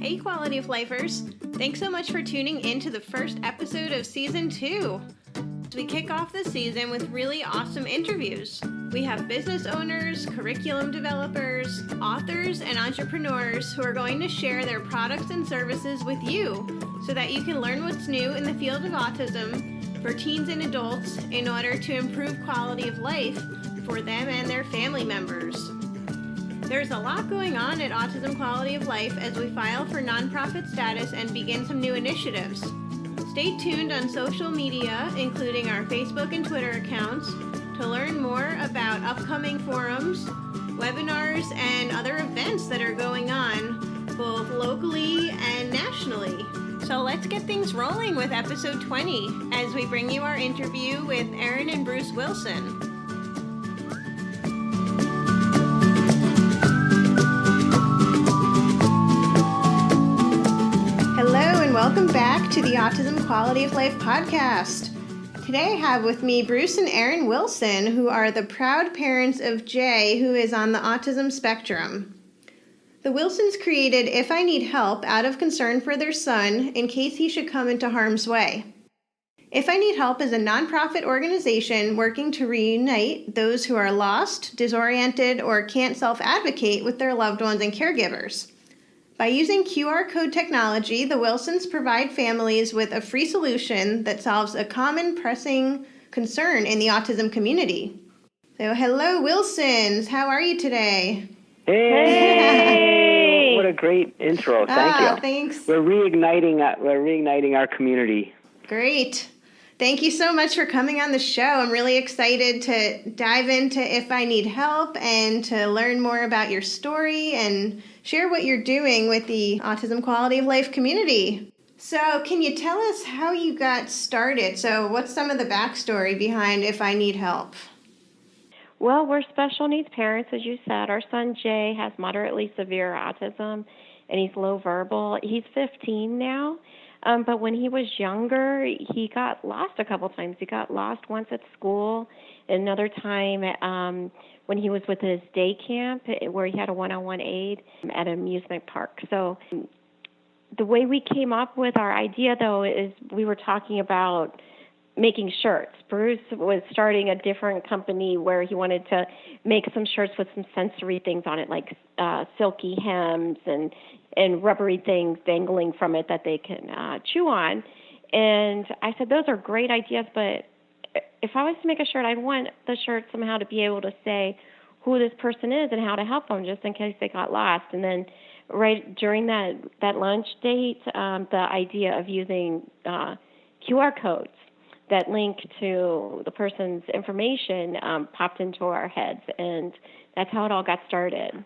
Hey, Quality of Lifers. Thanks so much for tuning in to the first episode of Season 2. We kick off this season with really awesome interviews. We have business owners, curriculum developers, authors, and entrepreneurs who are going to share their products and services with you so that you can learn what's new in the field of autism for teens and adults in order to improve quality of life for them and their family members. There's a lot going on at Autism Quality of Life as we file for nonprofit status and begin some new initiatives. Stay tuned on social media, including our Facebook and Twitter accounts, to learn more about upcoming forums, webinars, and other events that are going on, both locally and nationally. So let's get things rolling with episode 20 as we bring you our interview with Erin and Bruce Wilson. Welcome back to the Autism Quality of Life podcast. Today I have with me Bruce and Erin Wilson, who are the proud parents of Jay, who is on the autism spectrum. The Wilsons created If I Need Help out of concern for their son in case he should come into harm's way. If I Need Help is a nonprofit organization working to reunite those who are lost, disoriented, or can't self-advocate with their loved ones and caregivers. By using QR code technology, the Wilsons provide families with a free solution that solves a common pressing concern in the autism community. So, hello, Wilsons. How are you today? Hey! What a great intro. Thank you. Thanks. We're reigniting our community. Great. Thank you so much for coming on the show. I'm really excited to dive into If I Need Help and to learn more about your story and share what you're doing with the Autism Quality of Life community. So can you tell us how you got started? So what's some of the backstory behind If I Need Help? Well, we're special needs parents, as you said. Our son Jay has moderately severe autism, and he's low verbal. He's 15 now. But when he was younger, he got lost a couple times. He got lost once at school, another time when he was with his day camp where he had a one-on-one aide at an amusement park. So the way we came up with our idea, though, is we were talking about making shirts. Bruce was starting a different company where he wanted to make some shirts with some sensory things on it, like silky hems and rubbery things dangling from it that they can chew on. And I said, those are great ideas, but if I was to make a shirt, I'd want the shirt somehow to be able to say who this person is and how to help them just in case they got lost. And then right during that lunch date, the idea of using QR codes that link to the person's information popped into our heads, and that's how it all got started.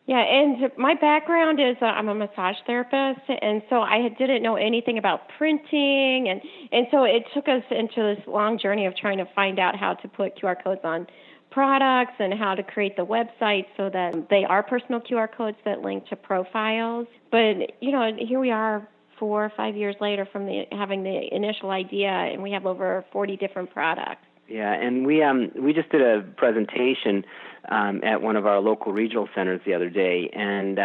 Yeah, and my background is I'm a massage therapist, and so I didn't know anything about printing, and so it took us into this long journey of trying to find out how to put QR codes on products and how to create the website so that they are personal QR codes that link to profiles. But, here we are 4 or 5 years later from having the initial idea, and we have over 40 different products. Yeah, and we just did a presentation at one of our local regional centers the other day, and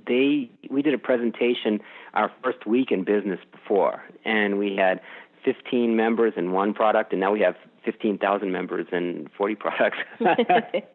we did a presentation our first week in business before, and we had 15 members in one product, and now we have 15,000 members in 40 products.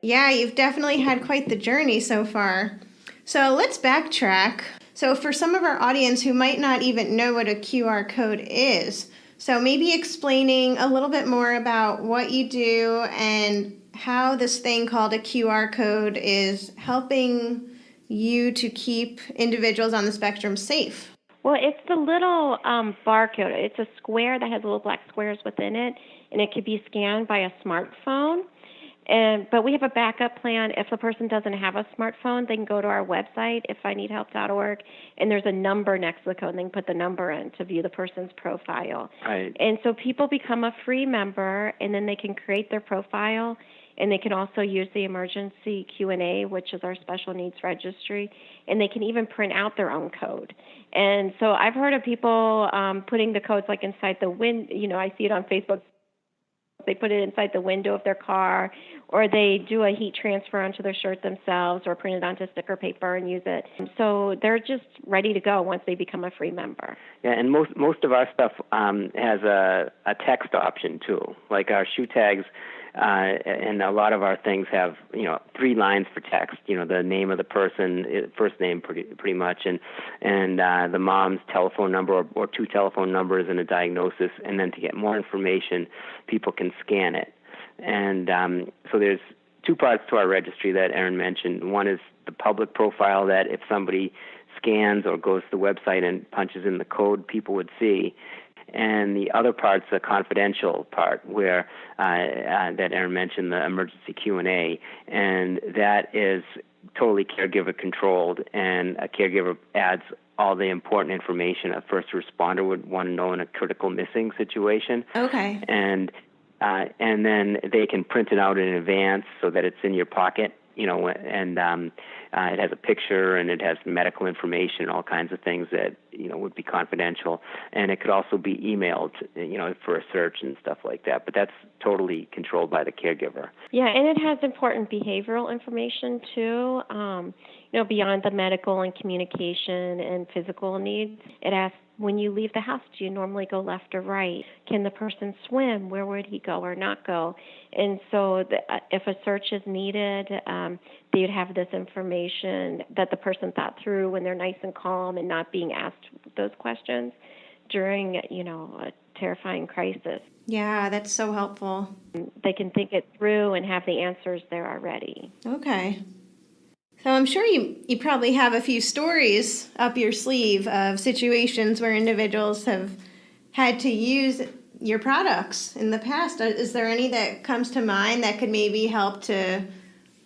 Yeah, you've definitely had quite the journey so far. So let's backtrack. So for some of our audience who might not even know what a QR code is, so maybe explaining a little bit more about what you do and how this thing called a QR code is helping you to keep individuals on the spectrum safe. Well, it's the little barcode. It's a square that has little black squares within it, and it could be scanned by a smartphone. But we have a backup plan. If the person doesn't have a smartphone, they can go to our website, ifineedhelp.org, and there's a number next to the code, and they can put the number in to view the person's profile. Right. And so people become a free member, and then they can create their profile, and they can also use the emergency Q&A, which is our special needs registry, and they can even print out their own code. And so I've heard of people putting the codes like inside the I see it on Facebook They put it inside the window of their car, or they do a heat transfer onto their shirt themselves or print it onto sticker paper and use it. So they're just ready to go once they become a free member. Yeah, and most of our stuff has a text option too. Like our shoe tags, and a lot of our things have 3 lines for text. The name of the person, first name pretty much, and the mom's telephone number or 2 telephone numbers and a diagnosis. And then to get more information, people can scan it. And so there's 2 parts to our registry that Erin mentioned. One is the public profile, that if somebody scans or goes to the website and punches in the code, people would see. And the other part's the confidential part, where that Erin mentioned, the emergency Q&A, and that is totally caregiver controlled, and a caregiver adds all the important information a first responder would want to know in a critical missing situation. Okay. And then they can print it out in advance so that it's in your pocket, and it has a picture and it has medical information, all kinds of things that would be confidential, and it could also be emailed, for a search and stuff like that. But that's totally controlled by the caregiver. Yeah, and it has important behavioral information too. Beyond the medical and communication and physical needs, it asks, when you leave the house, do you normally go left or right? Can the person swim? Where would he go or not go? And so if a search is needed, they would have this information that the person thought through when they're nice and calm and not being asked those questions during, a terrifying crisis. Yeah, that's so helpful. They can think it through and have the answers there already. Okay. So I'm sure you probably have a few stories up your sleeve of situations where individuals have had to use your products in the past. Is there any that comes to mind that could maybe help to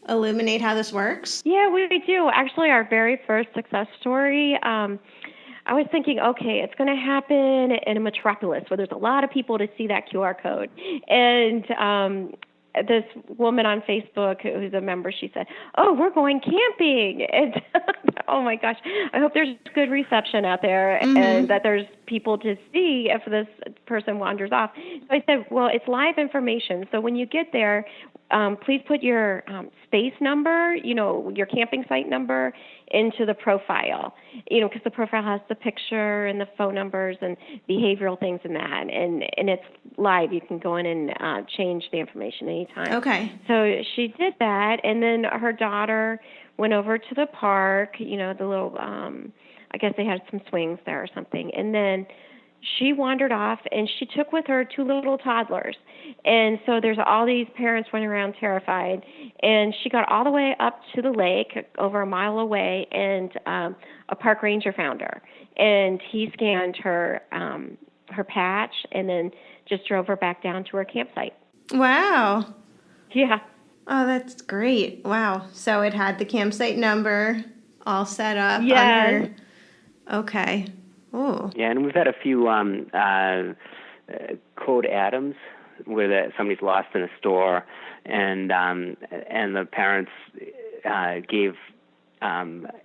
illuminate how this works? Yeah, we do. Actually, our very first success story, I was thinking, okay, it's going to happen in a metropolis where there's a lot of people to see that QR code. And this woman on Facebook who's a member, she said, "Oh, we're going camping." And oh my gosh, I hope there's good reception out there and that there's people to see if this person wanders off. So I said, well, it's live information. So when you get there, please put your space number, your camping site number into the profile, because the profile has the picture and the phone numbers and behavioral things in that. And it's live. You can go in and change the information anytime. Okay. So she did that, and then her daughter went over to the park, the little, I guess they had some swings there or something. And then she wandered off, and she took with her 2 little toddlers. And so there's all these parents running around terrified. And she got all the way up to the lake, over a mile away, and a park ranger found her. And he scanned her patch and then just drove her back down to her campsite. Wow. Yeah. Oh, that's great. Wow. So it had the campsite number all set up on her. Okay. Oh. Yeah, and we've had a few code atoms where somebody's lost in a store, and the parents gave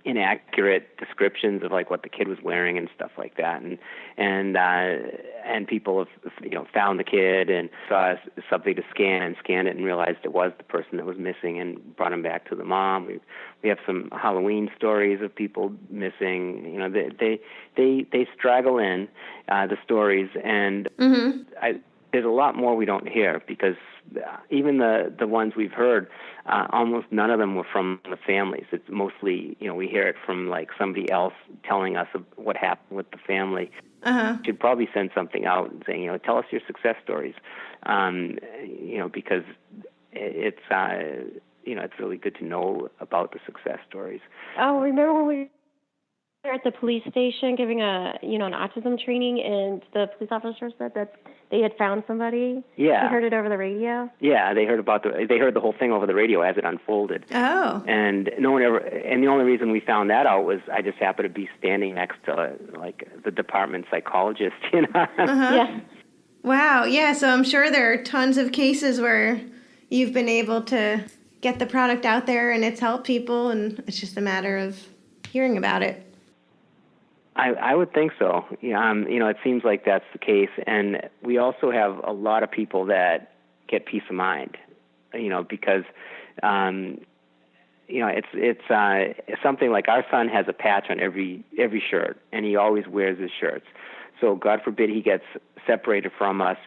inaccurate descriptions of like what the kid was wearing and stuff like that, and people have found the kid and saw something to scan it and realized it was the person that was missing and brought him back to the mom. We have some Halloween stories of people missing. They straggle in the stories, and there's a lot more we don't hear, because even the ones we've heard, almost none of them were from the families. It's mostly, we hear it from like somebody else telling us of what happened with the family. Should probably send something out and saying, tell us your success stories, because it's it's really good to know about the success stories. Oh, remember when we were at the police station giving an autism training, and the police officer said that they had found somebody? Yeah. You heard it over the radio? Yeah, they heard the whole thing over the radio as it unfolded. Oh. And no one ever, and the only reason we found that out was I just happened to be standing next to like the department psychologist, Yeah. Wow. Yeah. So I'm sure there are tons of cases where you've been able to get the product out there and it's helped people, and it's just a matter of hearing about it. I would think so. It seems like that's the case. And we also have a lot of people that get peace of mind, because it's something like our son has a patch on every shirt, and he always wears his shirts. So God forbid he gets separated from us,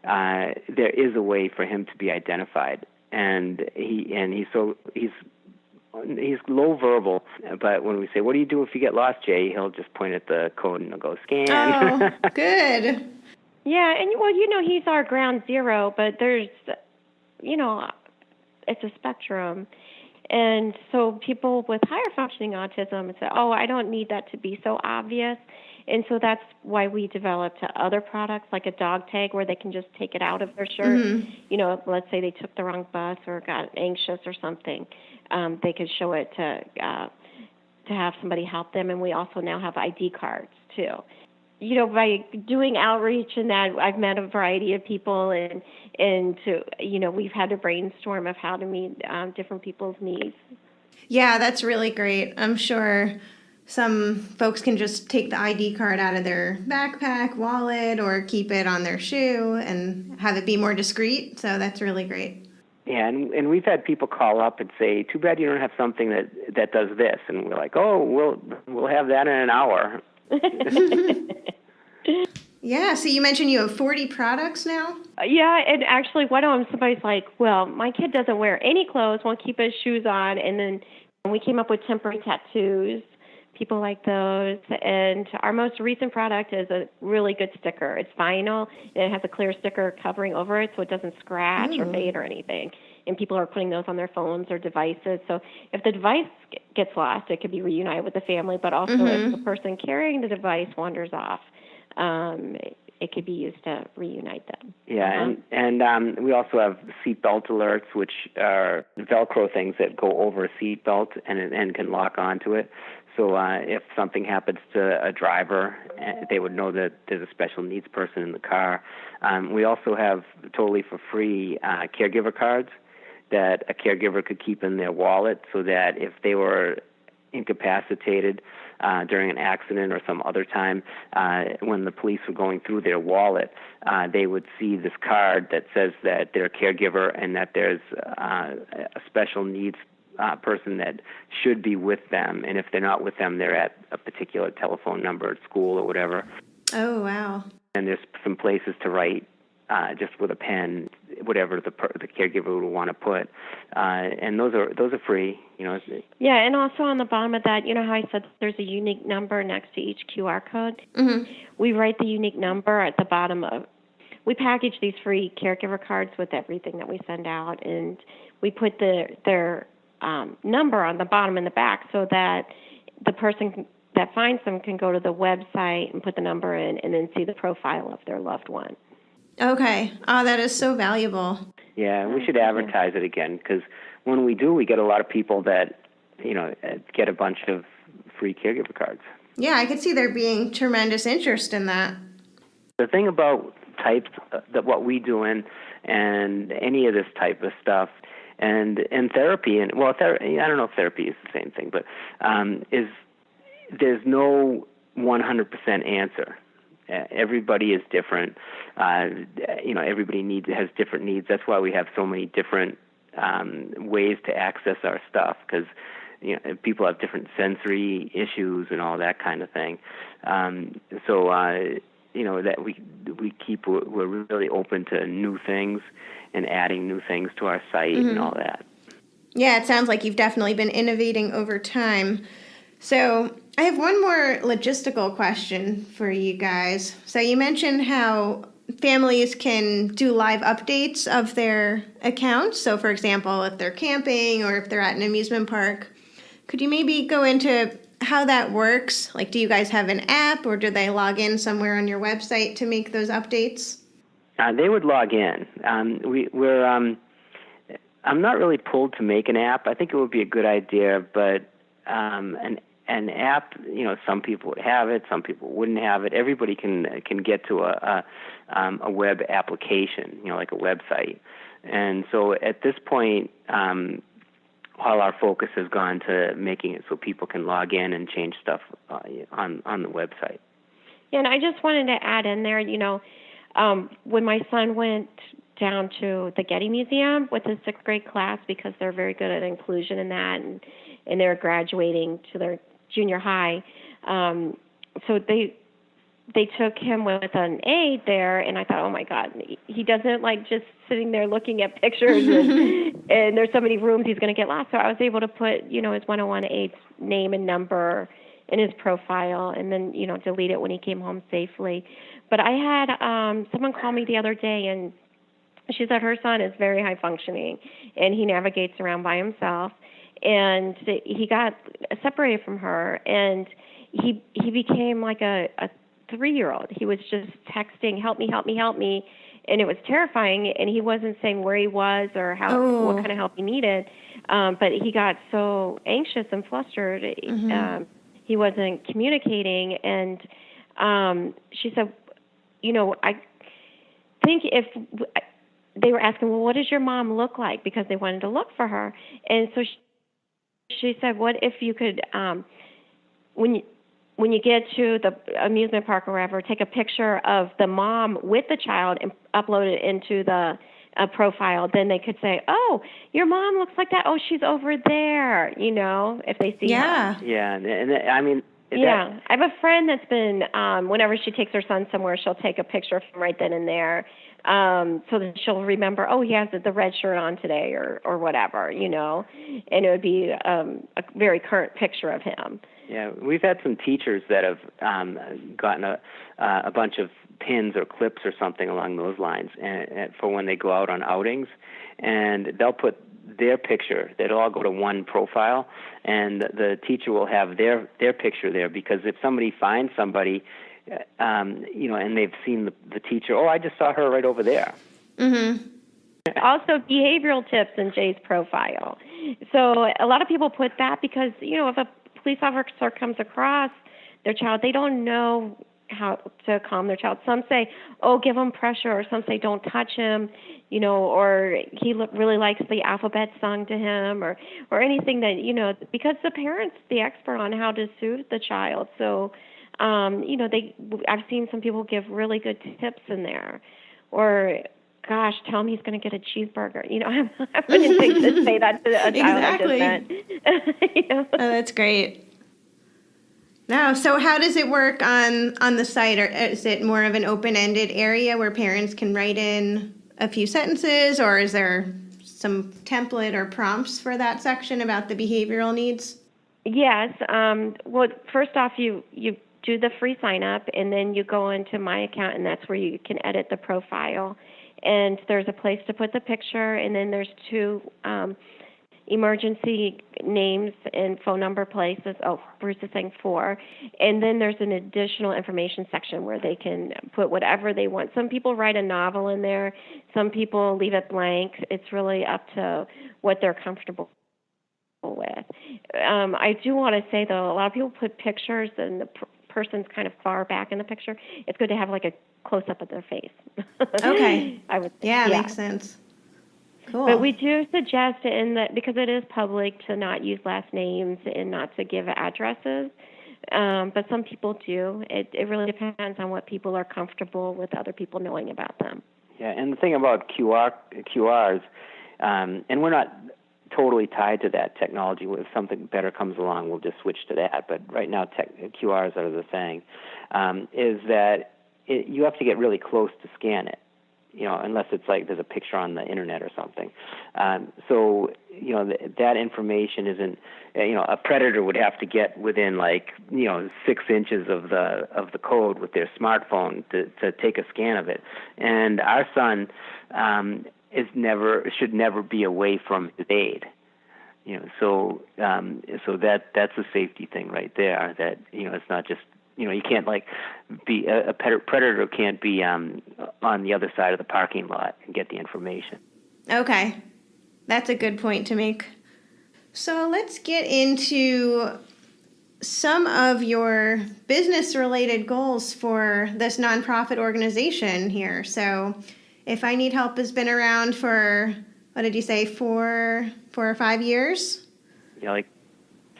there is a way for him to be identified, and he's low verbal, but when we say, "What do you do if you get lost, Jay?" he'll just point at the code and he'll go, "Scan." Oh, good. Yeah, and he's our ground zero, but there's, it's a spectrum. And so people with higher functioning autism say, "Oh, I don't need that to be so obvious." And so that's why we developed other products like a dog tag where they can just take it out of their shirt. Mm-hmm. Let's say they took the wrong bus or got anxious or something. They could show it to have somebody help them. And we also now have ID cards too. By doing outreach and that, I've met a variety of people, and we've had to brainstorm of how to meet different people's needs. Yeah, that's really great. I'm sure some folks can just take the ID card out of their backpack, wallet, or keep it on their shoe and have it be more discreet. So that's really great. Yeah, and we've had people call up and say, "Too bad you don't have something that does this," and we're like, "Oh, we'll have that in an hour." Yeah, so you mentioned you have 40 products now? Yeah, and actually one of them, somebody's like, "Well, my kid doesn't wear any clothes, won't keep his shoes on," and then we came up with temporary tattoos. People like those. And our most recent product is a really good sticker. It's vinyl, and it has a clear sticker covering over it so it doesn't scratch or fade or anything. And people are putting those on their phones or devices. So if the device gets lost, it could be reunited with the family, but also if the person carrying the device wanders off, it could be used to reunite them. Yeah, and we also have seatbelt alerts, which are Velcro things that go over a seatbelt and can lock onto it. So if something happens to a driver, they would know that there's a special needs person in the car. We also have totally for free caregiver cards that a caregiver could keep in their wallet, so that if they were incapacitated during an accident or some other time, when the police were going through their wallet, they would see this card that says that they're a caregiver and that there's a special needs person that should be with them. And if they're not with them, they're at a particular telephone number at school or whatever. Oh, wow. And there's some places to write just with a pen, whatever the caregiver would want to put, and those are free. Yeah, and also on the bottom of that, how I said there's a unique number next to each QR code. Mm-hmm. We write the unique number at the bottom of. We package these free caregiver cards with everything that we send out, and we put their number on the bottom and the back so that the person that finds them can go to the website and put the number in, and then see the profile of their loved one. Okay. Oh, that is so valuable. Yeah, we should advertise it again, because when we do, we get a lot of people that, get a bunch of free caregiver cards. Yeah, I could see there being tremendous interest in that. The thing about types that what we do and any of this type of stuff and therapy, and I don't know if therapy is the same thing, but is there's no 100% answer. Everybody is different. Everybody has different needs. That's why we have so many different ways to access our stuff, because people have different sensory issues and all that kind of thing. That we're really open to new things and adding new things to our site and all that. Yeah, it sounds like you've definitely been innovating over time. So I have one more logistical question for you guys. So you mentioned how families can do live updates of their accounts. So for example, if they're camping or if they're at an amusement park, could you maybe go into how that works? Like, do you guys have an app, or do they log in somewhere on your website to make those updates? They would log in. I'm not really pulled to make an app. I think it would be a good idea, but an app, some people would have it, some people wouldn't have it. Everybody can get to a web application, like a website. And so at this point, all our focus has gone to making it so people can log in and change stuff on the website. Yeah, and I just wanted to add in there, when my son went down to the Getty Museum with his 6th grade class because they're very good at inclusion in that, and they're graduating to their junior high. So they took him with an aide there, and I thought, oh my God, he doesn't like just sitting there looking at pictures, and there's so many rooms he's going to get lost. So I was able to put, his 101 aide's name and number in his profile, and then, delete it when he came home safely. But I had someone call me the other day, and she said her son is very high functioning, and he navigates around by himself, and he got separated from her, and he became like a 3-year-old. He was just texting, help me, help me, help me. And it was terrifying. And he wasn't saying where he was or what kind of help he needed. But he got so anxious and flustered. He wasn't communicating. And she said, I think if they were asking, well, what does your mom look like? Because they wanted to look for her. And so she said, what if you could, when you get to the amusement park or wherever, take a picture of the mom with the child and upload it into the profile. Then they could say, oh, your mom looks like that. Oh, she's over there, if they see her. Yeah, and I mean... I have a friend that's been, whenever she takes her son somewhere, she'll take a picture of him right then and there, so that she'll remember, oh, he has the red shirt on today or whatever, and it would be a very current picture of him. Yeah, we've had some teachers that have gotten a bunch of pins or clips or something along those lines and for when they go out on outings, and they'll put their picture. They'll all go to one profile, and the teacher will have their picture there, because if somebody finds somebody, and they've seen the teacher, oh, I just saw her right over there. Mm-hmm. Also, behavioral tips in Jay's profile. So a lot of people put that because, if a police officer comes across their child, they don't know how to calm their child. Some say, oh, give him pressure, or some say don't touch him, or he really likes the alphabet sung to him, or anything that, because the parent's the expert on how to soothe the child. So, I've seen some people give really good tips in there, or gosh, tell him he's going to get a cheeseburger. I wouldn't think to say that to a child Exactly. I just met. Oh, that's great. Now, so how does it work on the site? Or is it more of an open-ended area where parents can write in a few sentences, or is there some template or prompts for that section about the behavioral needs? Yes. Well, first off, you do the free sign-up, and then you go into My Account, and that's where you can edit the profile. And there's a place to put the picture, and then there's 2 emergency names and phone number places. Oh, Bruce is saying 4. And then there's an additional information section where they can put whatever they want. Some people write a novel in there. Some people leave it blank. It's really up to what they're comfortable with. I do want to say, though, a lot of people put pictures and the person's kind of far back in the picture. It's good to have like a close-up of their face. Okay. I would think. Yeah, makes sense. Cool. But we do suggest, because it is public, to not use last names and not to give addresses. But some people do. It really depends on what people are comfortable with other people knowing about them. Yeah, and the thing about QRs, and we're not totally tied to that technology. If something better comes along, we'll just switch to that. But right now, QRs are the thing, is that you have to get really close to scan it, unless it's like there's a picture on the internet or something. So, that information isn't, a predator would have to get within 6 inches of the code with their smartphone to take a scan of it. And our son should never be away from his aid. So that's a safety thing right there. That it's not just you can't be a predator can't be on the other side of the parking lot and get the information. Okay, that's a good point to make. So let's get into some of your business-related goals for this nonprofit organization here. So, If I Need Help has been around for, what did you say, 4 or 5 years? Yeah,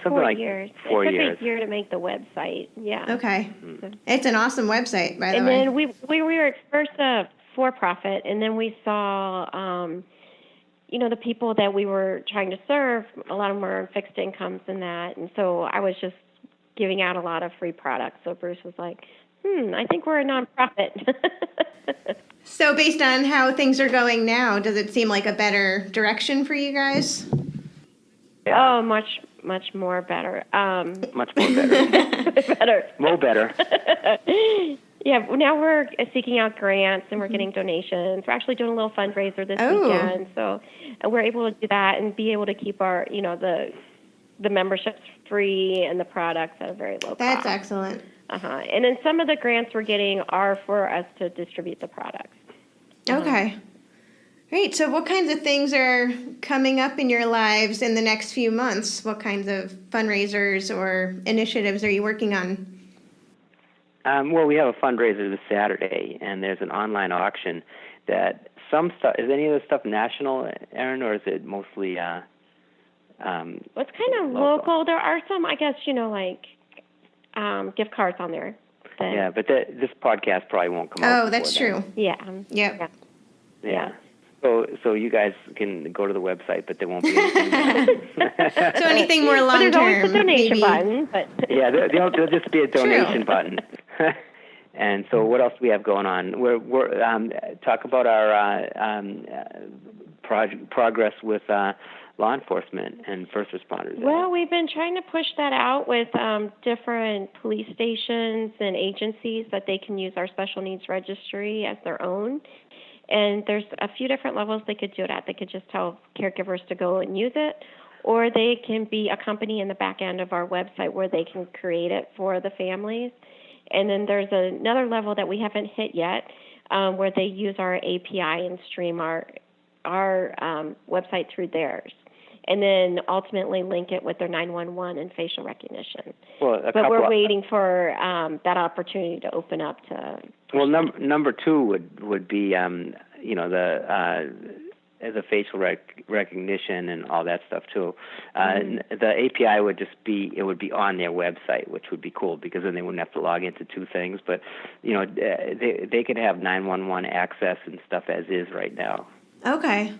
something 4 years. 4 years. It took a year to make the website. Yeah. Okay. It's an awesome website, by the way. And then we were at first a for profit, and then we saw, the people that we were trying to serve, a lot of them were on fixed incomes and that, and so I was just giving out a lot of free products. So Bruce was like, I think we're a nonprofit. So based on how things are going now, does it seem like a better direction for you guys? Yeah. Oh, much more better. Much more better. Better. More better. Yeah, now we're seeking out grants and we're getting donations. We're actually doing a little fundraiser this weekend, so we're able to do that and be able to keep our, the memberships free and the products at a very low cost. That's excellent. And then some of the grants we're getting are for us to distribute the products. Okay. Great. So what kinds of things are coming up in your lives in the next few months? What kinds of fundraisers or initiatives are you working on? Well, we have a fundraiser this Saturday, and there's an online auction that some stuff, is any of the stuff national, Erin, or is it mostly Well, it's kind of local. There are some, I guess, gift cards on there. Yeah, but this podcast probably won't come out. Oh, that's true. Yeah. Yep. Yeah. So you guys can go to the website, but there won't be anything. So anything more long term. But there's always a donation button. But yeah, there'll just be a donation button. And so what else do we have going on? We're talk about our progress with law enforcement and first responders. Well, we've been trying to push that out with different police stations and agencies that they can use our special needs registry as their own. And there's a few different levels they could do it at. They could just tell caregivers to go and use it, or they can be a company in the back end of our website where they can create it for the families. And then there's another level that we haven't hit yet where they use our API and stream our website through theirs, and then ultimately link it with their 911 and facial recognition. Well, but we're waiting for that opportunity to open up to. Well, number two would be the facial recognition and all that stuff too. The API would be on their website, which would be cool because then they wouldn't have to log into two things. But they could have 911 access and stuff as is right now. Okay.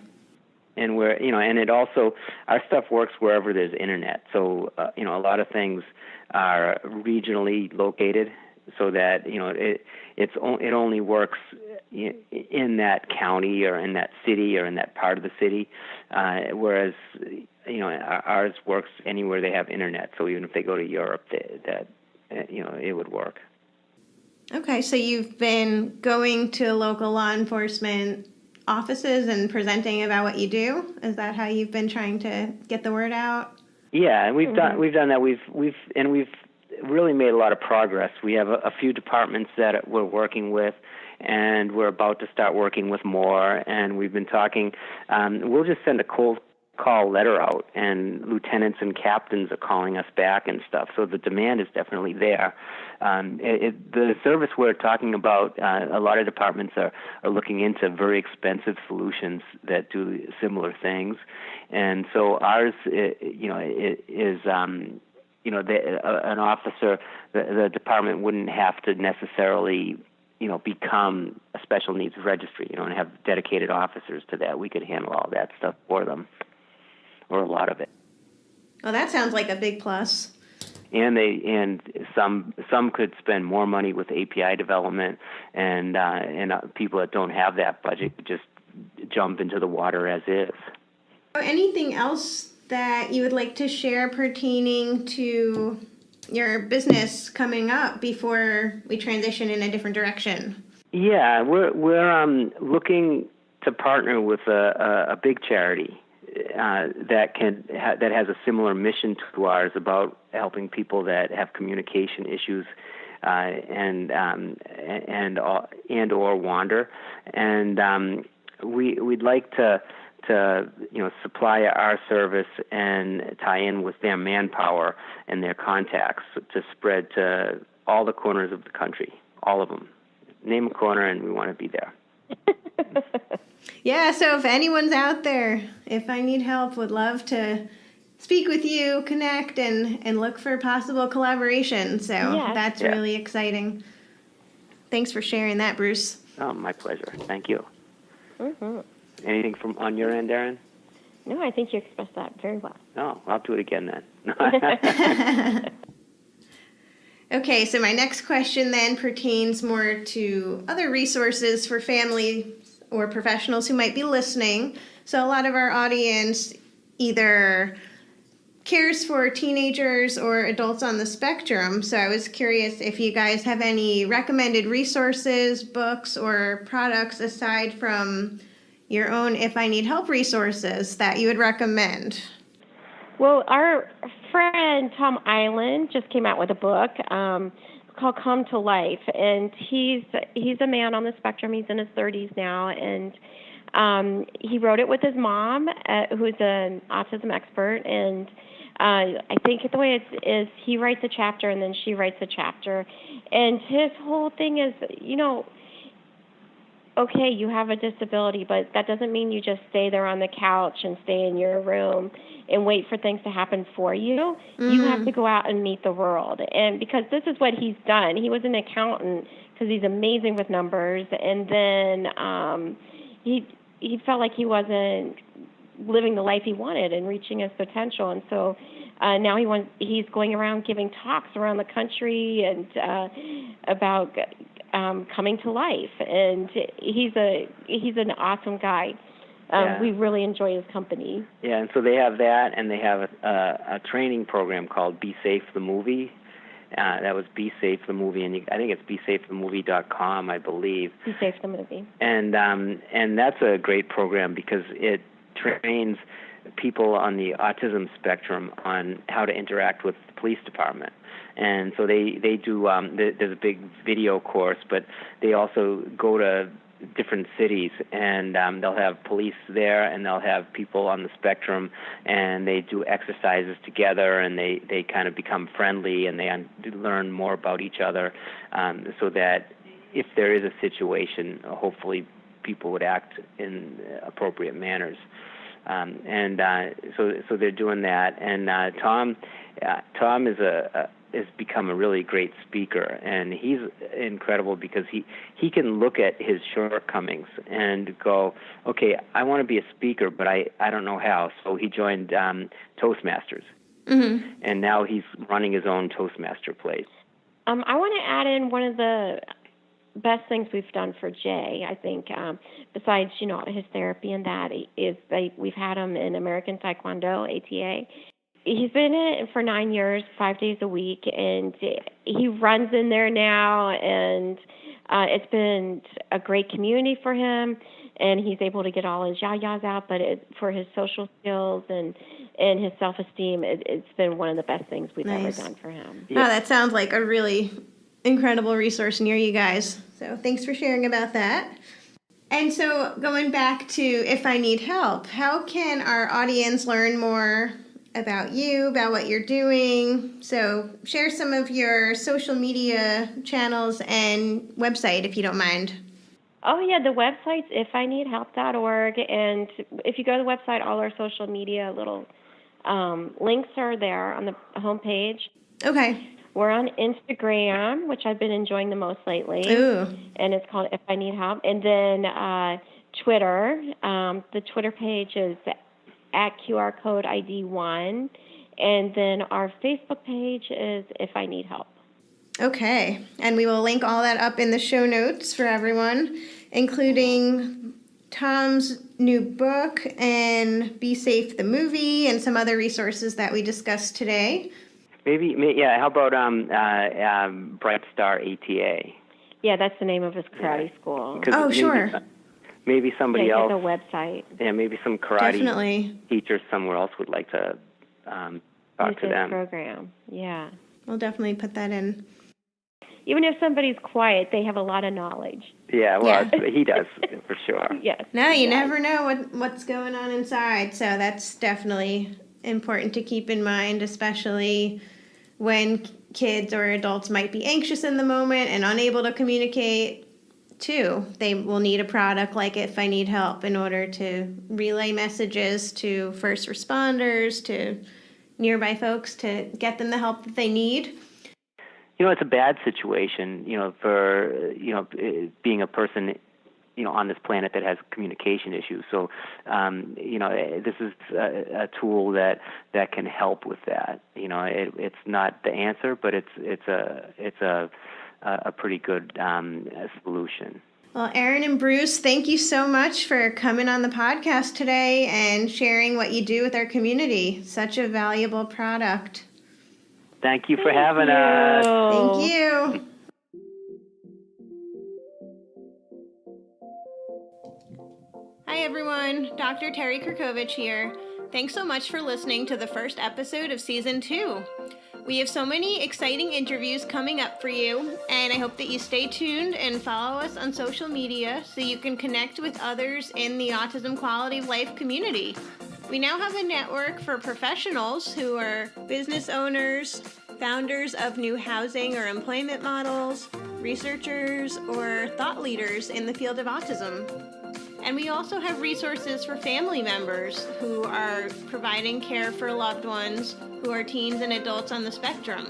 And and it also, our stuff works wherever there's internet. So, a lot of things are regionally located so that, it only works in that county or in that city or in that part of the city. Whereas, ours works anywhere they have internet. So even if they go to Europe, it would work. Okay. So you've been going to local law enforcement offices and presenting about what you do? Is that how you've been trying to get the word out? Yeah, and we've done that. We've really made a lot of progress. We have a few departments that we're working with, and we're about to start working with more. And we've been talking. We'll just send a cold call letter out, and lieutenants and captains are calling us back and stuff. So the demand is definitely there. The service we're talking about, a lot of departments are looking into very expensive solutions that do similar things, and so ours, is an officer. The department wouldn't have to necessarily become a special needs registry, and have dedicated officers to that. We could handle all that stuff for them, or a lot of it. Well, that sounds like a big plus. And some could spend more money with API development, and people that don't have that budget could just jump into the water as is. Anything else that you would like to share pertaining to your business coming up before we transition in a different direction? Yeah, we're looking to partner with a big charity that has a similar mission to ours about helping people that have communication issues and or wander, and we'd like to supply our service and tie in with their manpower and their contacts to spread to all the corners of the country, all of them. Name a corner, and we want to be there. Yeah, so if anyone's out there, if I need help, would love to speak with you, connect, and look for possible collaboration. So that's really exciting. Thanks for sharing that, Bruce. Oh, my pleasure. Thank you. Mm-hmm. Anything on your end, Erin? No, I think you expressed that very well. Oh, I'll do it again then. Okay, so my next question then pertains more to other resources for family or professionals who might be listening. So a lot of our audience either cares for teenagers or adults on the spectrum. So I was curious if you guys have any recommended resources, books, or products aside from your own If I Need Help resources that you would recommend. Well, our friend Tom Island just came out with a book called Come to Life, and he's a man on the spectrum. He's in his 30s now, and he wrote it with his mom, who's an autism expert, and I think the way it is, he writes a chapter and then she writes a chapter, and his whole thing is, okay, you have a disability, but that doesn't mean you just stay there on the couch and stay in your room and wait for things to happen for you. Mm. You have to go out and meet the world. And because this is what he's done. He was an accountant because he's amazing with numbers. And then he felt like he wasn't living the life he wanted and reaching his potential. And so now he's going around giving talks around the country and about coming to life. And he's an awesome guy. We really enjoy his company. Yeah, and so they have that, and they have a training program called Be Safe the Movie. That was Be Safe the Movie, and I think it's BeSafeTheMovie.com, I believe. Be Safe the Movie. And that's a great program because it trains people on the autism spectrum on how to interact with the police department. And so they do, there's a big video course, but they also go to different cities, and they'll have police there, and they'll have people on the spectrum, and they do exercises together, and they kind of become friendly, and they learn more about each other, so that if there is a situation, hopefully people would act in appropriate manners. So they're doing that, and Tom has become a really great speaker, and he's incredible because he can look at his shortcomings and go, okay, I want to be a speaker, but I don't know how. So he joined Toastmasters, and now he's running his own Toastmaster place. I want to add in one of the best things we've done for Jay, I think, besides, his therapy and that, is we've had him in American Taekwondo, ATA. He's been in it for 9 years, 5 days a week, and he runs in there now, and it's been a great community for him, and he's able to get all his yah-yahs out, but for his social skills and his self-esteem, it's been one of the best things we've ever done for him. Yeah. Oh, that sounds like a really incredible resource near you guys. So thanks for sharing about that. And so going back to If I Need Help, how can our audience learn more about you, about what you're doing? So share some of your social media channels and website, if you don't mind. Oh, yeah, the website's ifineedhelp.org, and if you go to the website, all our social media little links are there on the homepage. Okay. We're on Instagram, which I've been enjoying the most lately. Ooh. And it's called If I Need Help. And then Twitter, the Twitter page is at QR code ID 1. And then our Facebook page is If I Need Help. Okay. And we will link all that up in the show notes for everyone, including Tom's new book and Be Safe the Movie and some other resources that we discussed today. How about Bright Star ATA? Yeah, that's the name of his karate school. Oh, sure. Maybe somebody else. A website. Yeah, maybe some karate teachers somewhere else would like to talk to them. Program. Yeah. We'll definitely put that in. Even if somebody's quiet, they have a lot of knowledge. Yeah, well, he does, for sure. Yes. No, you never know what's going on inside, so that's definitely important to keep in mind, especially when kids or adults might be anxious in the moment and unable to communicate too. They will need a product like If I Need Help in order to relay messages to first responders, to nearby folks, to get them the help that they need. It's a bad situation, for, being a person on this planet that has communication issues. So, this is a tool that can help with that. It's not the answer, but it's a pretty good solution. Well, Erin and Bruce, thank you so much for coming on the podcast today and sharing what you do with our community. Such a valuable product. Thank you for having us. Thank you. Hi, everyone. Dr. Terry Kirkovich here. Thanks so much for listening to the first episode of Season 2. We have so many exciting interviews coming up for you, and I hope that you stay tuned and follow us on social media so you can connect with others in the Autism Quality of Life community. We now have a network for professionals who are business owners, founders of new housing or employment models, researchers, or thought leaders in the field of autism. And we also have resources for family members who are providing care for loved ones who are teens and adults on the spectrum.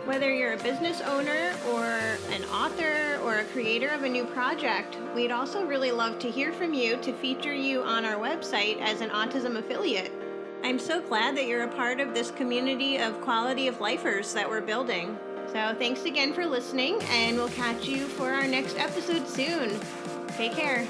Whether you're a business owner or an author or a creator of a new project, we'd also really love to hear from you to feature you on our website as an autism affiliate. I'm so glad that you're a part of this community of quality of lifers that we're building. So thanks again for listening, and we'll catch you for our next episode soon. Take care.